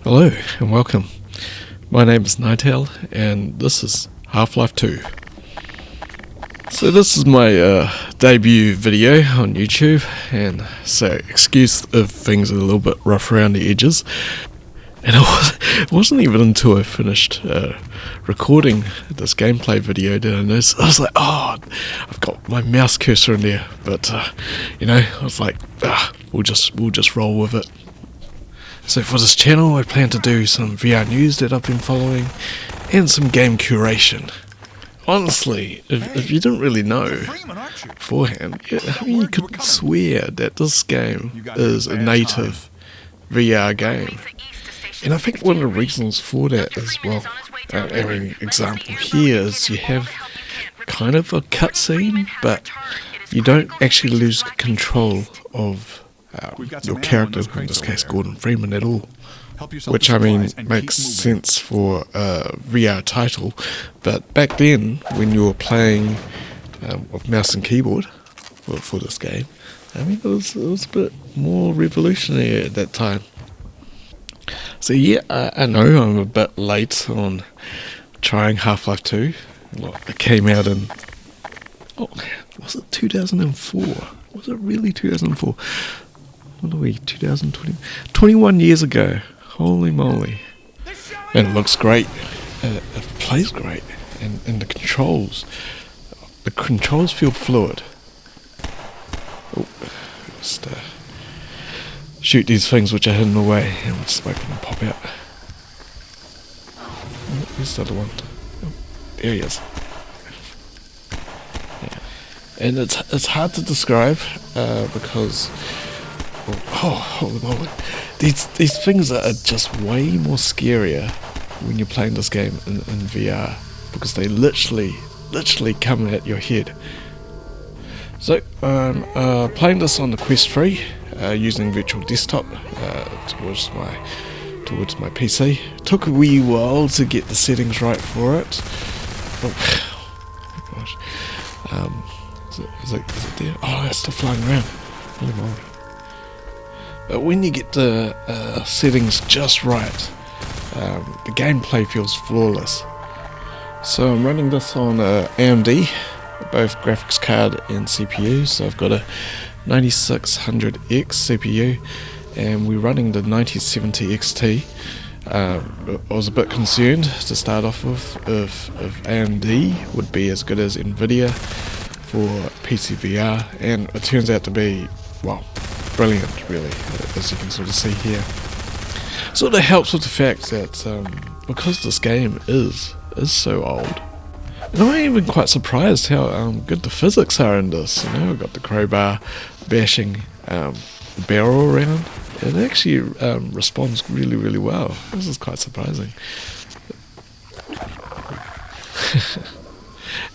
Hello and welcome. My name is Nightail and this is Half-Life 2. So this is my debut video on YouTube, and so excuse if things are a little bit rough around the edges. And it wasn't even until I finished recording this gameplay video that I noticed. I was like, oh, I've got my mouse cursor in there, but I was like, we'll just roll with it. So for this channel, I plan to do some VR news that I've been following, and some game curation. Honestly, if you didn't really know beforehand, you could swear that this game is a native VR game. And I think one of the reasons for that as well, example here is you have kind of a cutscene, but you don't actually lose control of your character, in this case Gordon Freeman, at all. Which makes sense for a VR title, but back then when you were playing with mouse and keyboard for this game, it was a bit more revolutionary at that time. So yeah, I know I'm a bit late on trying Half-Life 2. It came out in, was it 2004? Was it really 2004? What are we, 2020? 21 years ago. Holy moly. And it looks great. It plays great. And the controls feel fluid. Just shoot these things which are hidden away, and we'll just wait for them to pop out. Where's the other one? Oh, there he is. Yeah. And it's hard to describe because holy moly. These things are just way more scarier when you're playing this game in VR, because they literally come at your head. So I'm playing this on the Quest 3 using Virtual Desktop towards my PC. Took a wee while to get the settings right for it. Oh gosh. Is it there? Oh, it's still flying around. Holy moly. But when you get the settings just right, the gameplay feels flawless. So I'm running this on AMD, both graphics card and CPU. So I've got a 9600X CPU, and we're running the 9070 XT. I was a bit concerned to start off with if AMD would be as good as Nvidia for PC VR, and it turns out to be, well, brilliant, really, as you can sort of see here. Sort of helps with the fact that because this game is so old, and I'm even quite surprised how good the physics are in this. I've got the crowbar bashing the barrel around. It actually responds really, really well. This is quite surprising.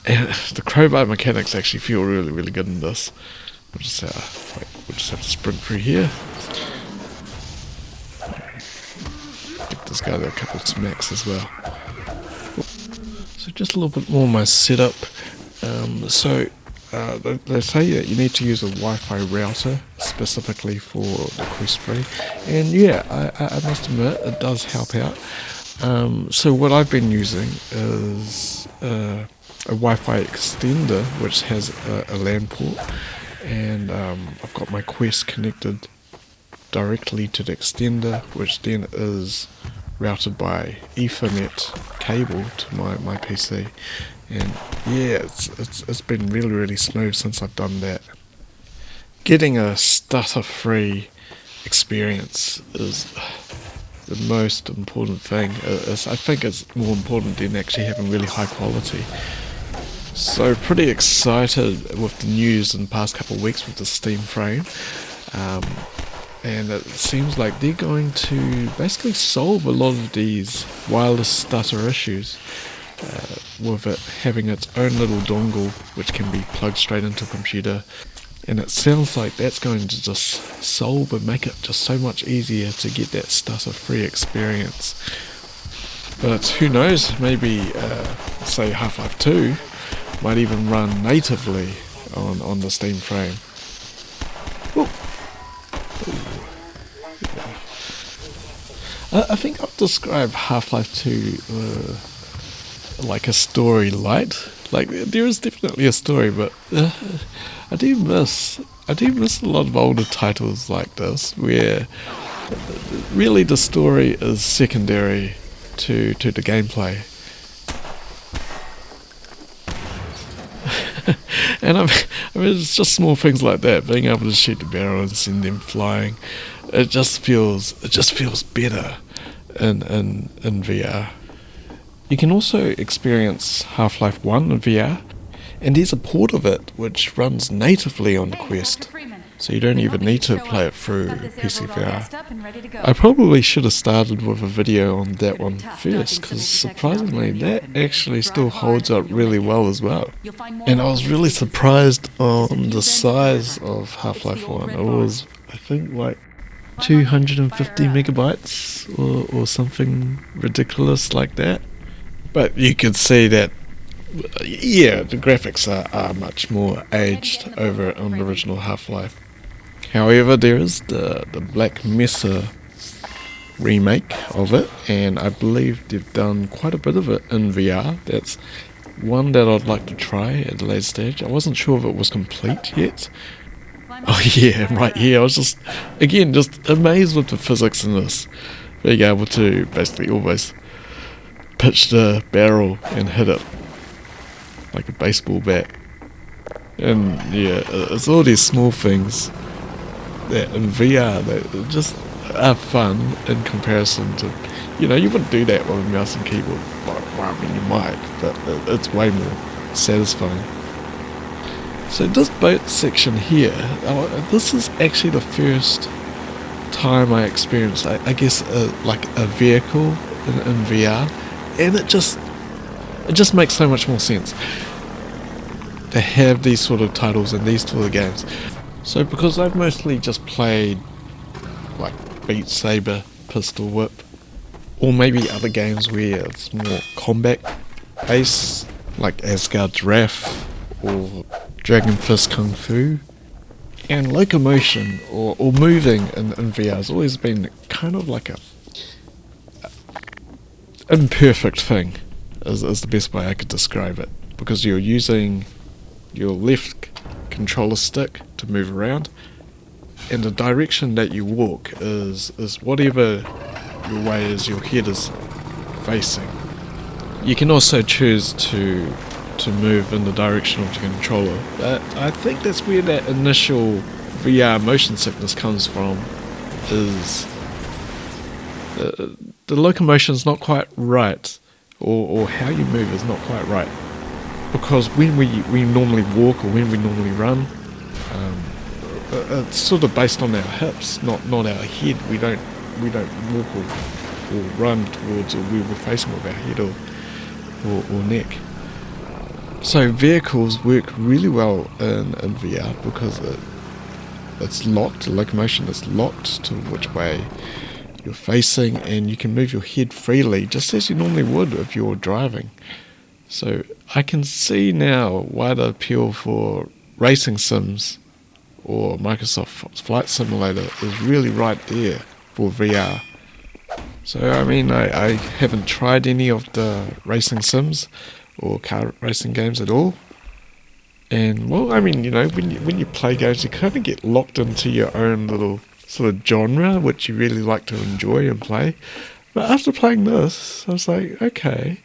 And the crowbar mechanics actually feel really, really good in this. We'll just have to sprint through here. Give this guy a couple of smacks as well. So just a little bit more on my setup. They say that you need to use a Wi-Fi router specifically for the Quest 3, and yeah, I must admit it does help out. So what I've been using is a Wi-Fi extender which has a LAN port, and I've got my Quest connected directly to the extender, which then is routed by Ethernet cable to my PC. And yeah, it's been really, really smooth since I've done that. Getting a stutter-free experience is the most important thing. I think it's more important than actually having really high quality. So pretty excited with the news in the past couple of weeks with the Steam Frame, and it seems like they're going to basically solve a lot of these wireless stutter issues with it having its own little dongle which can be plugged straight into a computer, and it sounds like that's going to just solve and make it just so much easier to get that stutter-free experience. But who knows, maybe say Half-Life 2 might even run natively on the Steam Frame. Ooh. I think I'll describe Half-Life 2 like a story light. Like, there is definitely a story, but I do miss a lot of older titles like this, where really the story is secondary to the gameplay. And I mean, it's just small things like that, being able to shoot the barrel and send them flying. It just feels better in VR. You can also experience Half-Life 1 in VR, and there's a port of it which runs natively on the Quest, so you don't even need to play it through PC VR. I probably should have started with a video on that one first, because surprisingly that actually still holds up really well as well. And I was really surprised on the size of Half-Life 1. It was, I think, like 250 megabytes or something ridiculous like that. But you could see that, yeah, the graphics are much more aged over on the original Half-Life. However, there is the Black Mesa remake of it, and I believe they've done quite a bit of it in VR. That's one that I'd like to try at a later stage. I wasn't sure if it was complete yet. Oh yeah, right here. I was just amazed with the physics in this. Being able to basically always pitch the barrel and hit it like a baseball bat. And yeah, it's all these small things that in VR that just are fun in comparison to, you wouldn't do that with a mouse and keyboard. Well, I mean, you might, but it's way more satisfying. So this boat section here, this is actually the first time I experienced, I guess, like a vehicle in VR, and it just makes so much more sense to have these sort of titles in these sort of games. So because I've mostly just played like Beat Saber, Pistol Whip, or maybe other games where it's more combat based, like Asgard's Wrath or Dragon Fist Kung Fu, and locomotion or moving in VR has always been kind of like a imperfect thing, is the best way I could describe it, because you're using your left controller stick to move around, and the direction that you walk is whatever your way is your head is facing. You can also choose to move in the direction of the controller. I think that's where that initial VR motion sickness comes from, is the locomotion's not quite right, or how you move is not quite right. Because when we normally walk or when we normally run, it's sort of based on our hips, not our head. We don't walk or run towards where we're facing with our head or neck. So vehicles work really well in VR because it's locked. The locomotion is locked to which way you're facing, and you can move your head freely just as you normally would if you're driving. So I can see now why the appeal for racing sims or Microsoft Flight Simulator is really right there for VR. So I mean, I haven't tried any of the racing sims or car racing games at all. And well, I mean, when you play games, you kind of get locked into your own little sort of genre, which you really like to enjoy and play. But after playing this, I was like, okay,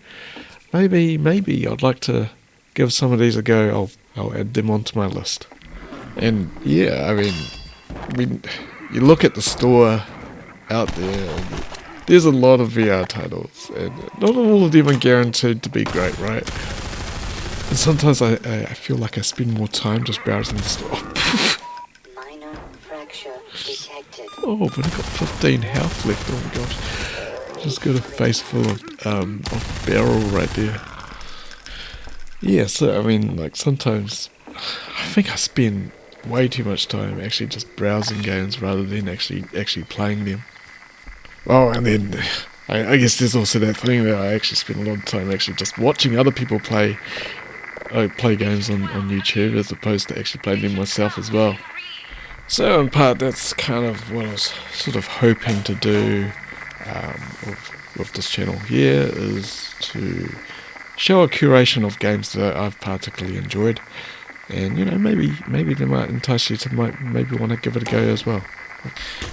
maybe I'd like to give some of these a go. I'll add them onto my list. And yeah, I mean, when you look at the store out there, there's a lot of VR titles, and not all of them are guaranteed to be great, right? And sometimes I feel like I spend more time just browsing the store. Minor fracture detected. Oh, but I've got 15 health left. Oh my gosh. Just got a face full of barrel right there. Yeah, so I mean, like sometimes I think I spend way too much time actually just browsing games rather than actually playing them. Oh, and then I guess there's also that thing that I actually spend a lot of time actually just watching other people play games on YouTube as opposed to actually playing them myself as well. So in part, that's kind of what I was sort of hoping to do with this channel here is to show a curation of games that I've particularly enjoyed, and maybe they might entice you to maybe want to give it a go as well.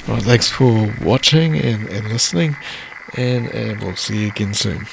Well, thanks for watching and listening, and we'll see you again soon.